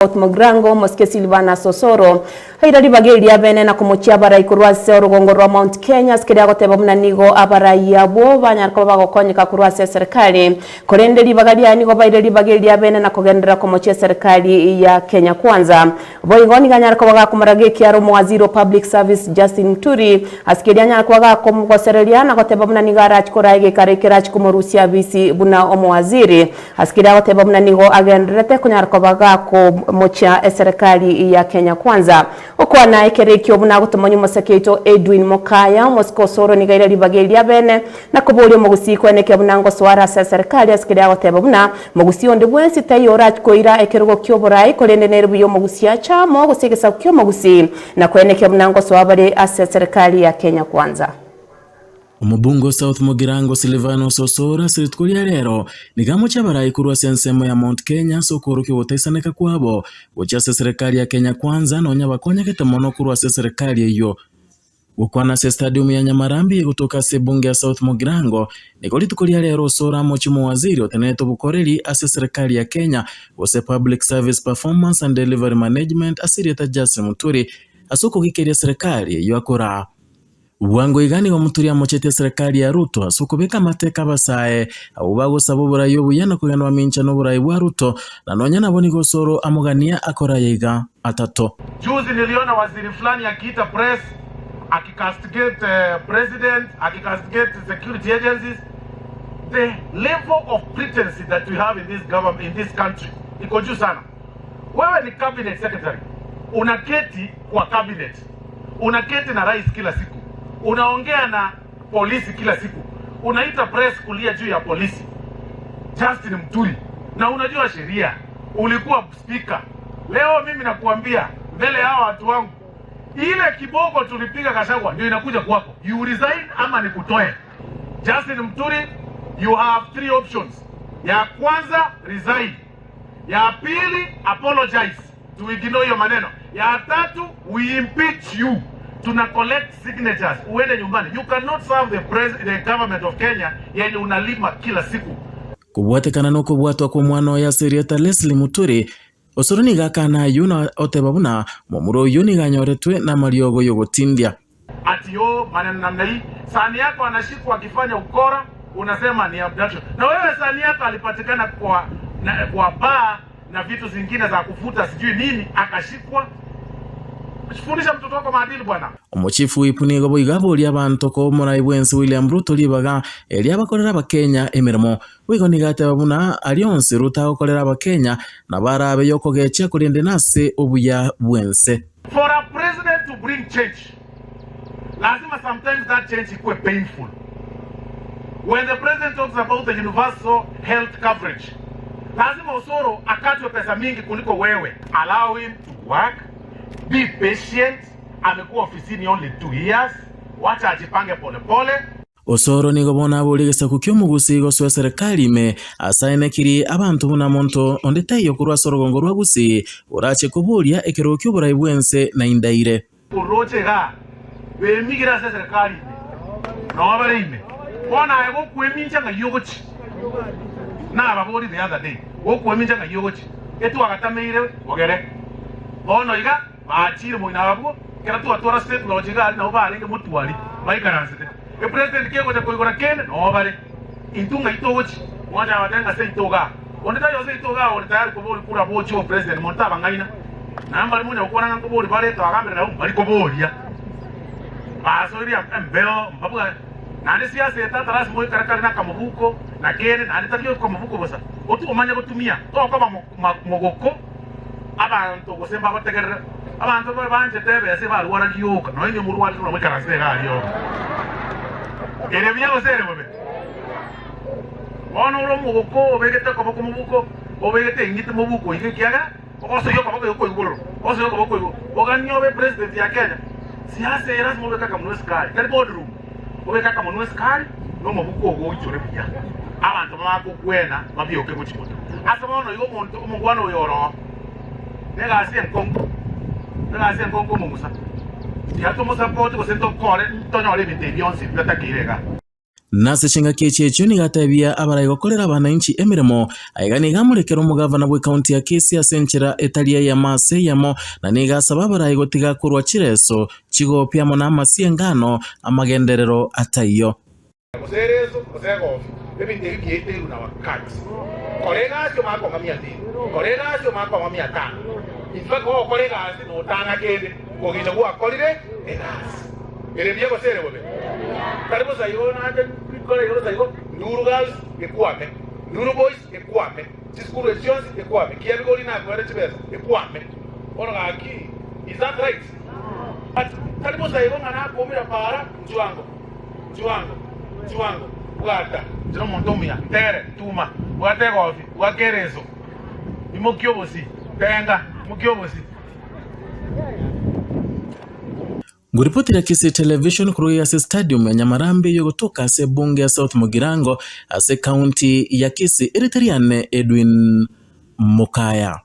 Mugrango Moske Silvana Sosoro hairari bageria bene na kumuchia barai kurwase urugongo rwa Mount Kenya skiria goteba munanigo abarai abo banyarko bagokonyeka kurwase serikali korenderi bagaria nigo bairari bageria bene na kugendera kumuchia serikali ya Kenya Kwanza boigoni ganyarko bagakumurage kiaro mwaziri public service Justin Muturi askiria nyarko bagakomugosereria na goteba munaniga arachkoraige karekerachi kumurusia bisi buna omwaziri askiria goteba munanigo agenderete kunyarko bagako mocha serikali ya Kenya Kwanza okwa na ekerekyo buna gutumonyo mosekeito Edwin Mokaya Moskosoro ni gaira libageria bene na kubuli mugusi kweneke bunango swara sa serikali askiria goteba buna mugusi onde bwensi tayora koira ekerugo kyoborai kolende nerbuyo mugusi acha mo gusigesa kyo mugusi na kweneke bunango swabare asa serikali ya Kenya Kwanza. Omubungo South Mugirango Silvano Sosoro siritukulia lero nigamo chabarai kurwa sensemo ya Mount Kenya sokoro kyotesaneka kwabo gochase serikali ya Kenya Kwanza nonya bakonya ketamono kurwa serikali iyo ukwana se stadium ya Nyamarambi kutoka sebunge ya South Mugirango nikolitukulia lero sora mochimo waziri oteneto bukoreri ase serikali ya Kenya wose public service performance and delivery management asirieta Justin Muturi asoko kikeria serikali iyo akora Wango igani wa Muturi mochete serikali ya Ruto asukubeka mateka basae abubago sabubura yobuyana kugana wa mincha n'uburayi wa Ruto na nonya naboni gosoro amugania akora yega atato. Juzi niliona waziri fulani akiita press akicastigate president, akicastigate security agencies. The level of pretense that we have in this government, in this country iko juu sana. Wewe ni cabinet secretary, unaketi kwa cabinet, unaketi na rais kila siku, unaongea na polisi kila siku, unaita press kulia juu ya polisi Justin Muturi, na unajua sheria, ulikuwa speaker. Leo mimi nakuambia mbele hao watu wangu, ile kibogo tulipiga Gachagua ndio inakuja kwako. You resign ama nikutoe. Justin Muturi, you have 3 options. Ya kwanza, resign. Ya pili, apologize to ignore your maneno. Ya tatu, we impeach you. Tuna collect signatures uende nyumbani. You cannot serve the government of Kenya yenye unalima kila siku. Kubwatekana no kubwatwa kwa mwana ya serieta Leslie Muturi osoroni gakana yuna otebabuna momuro yuni ganyoretwe na mariogo yogotindia ati yo maneno namna hii. Sani yako anashikwa akifanya ukora, unasema ni abduction. Na wewe sani yako alipatikana kwa baa na vitu zingine za kufuta sijui nini, akashikwa. Fundisha mtoto wako maadili bwana. Omuchifu ipunigo boigabo lya bantu ko murai bwensi William Ruto libaga elia bakorera bakenya emirimo wigoni gate babuna alionse Ruto akorera bakenya na barabe yokogecha kurinde nase obuya bwense. For a president to bring change, lazima sometimes that change ikwe painful. When the president talks about the universal health coverage, lazima Osoro akatwe pesa mingi kuliko wewe. Allow him to work. Be patient. Amekuwa ofisini only 2 years. Wacha ajipange pole pole. Osoro nigo bona boligesa kukyo mugusi goswe serikali me asaine kiri abantu buna monto ondetayo kurwa sorogongo rwa gusi urache kubulia ekero kyo burayi bwense na indaire. Uroche ga bemigira se serikali no abarime. Bona ego kweminja nga yogochi. Na ababori the other day. Wo kweminja nga yogochi. Etu akatameire ogere. Bono iga baachire moina wabo kera tu atora state logical na obarenge mutuali baikaranzite e president kego ja koigora kene no bare intunga itogochi mwana watenga se itoga oneta yose itoga oneta ko boli kura bochi o president monta bangaina namba munya ukona ngo boli bare to agambe na bali ko bolia basoria mbeo mbabuga nani siasa tata ras moyo karakari na kamubuko na kene nani takio ko mabuko bosa otu omanya gutumia to kama mogoko abantu gosemba bategera abantu banje tebe ase barwara giyoka no yenye murwari no mwikarase galiyo ere byago sere bobe ono ro mubuko obegete ko boko mubuko obegete ingite mubuko ikiaga oso yo ko boko iguro oso yo ko boko iguro oganyo be president ya Kenya siasa eras mo beka kama nweskari kali boardroom obeka kama nweskari no mubuko go ichore bya abantu bako kwena mabioke mu chimoto asa bono yo muntu umugwano yoro nega asien kongo musa ya tomo support ko sento kore tonyo le bite bionsi plata kirega nase chinga kichecho ni gatebia abarai gokorera abananchi emirimo aigani gamurekera umugavana bwe county ya Kisii asenchera etalia ya mase yamo na nigasaba abarai gotiga kurwa chireso chigopya mona masiengano amagenderero ataiyo muserezo musego ebindi bikiete una wakati kolega cyo mako ngamia ndi kolega cyo mako ngamia ta ifa ko kolega no tanga kende ko gito kwa kolire egas ere biego sere bobe karibu sayo na ande kolega yo sayo nduru girls ekwame nduru boys ekwame school elections ekwame kiabi goli na kwere chibesa ekwame ono gaki is that right karibu sayo ngana komira para juango Guarda, no montomia, tere, tuma, guarda gofi, guakerezo. Imokiobosi, tenga, mokiobosi. Nguripotira Kisii Television kuri ase stadium ya Nyamarambe yogotoka ase bunge ya South Mugirango ase county ya Kisii Eritreane Edwin Mokaya.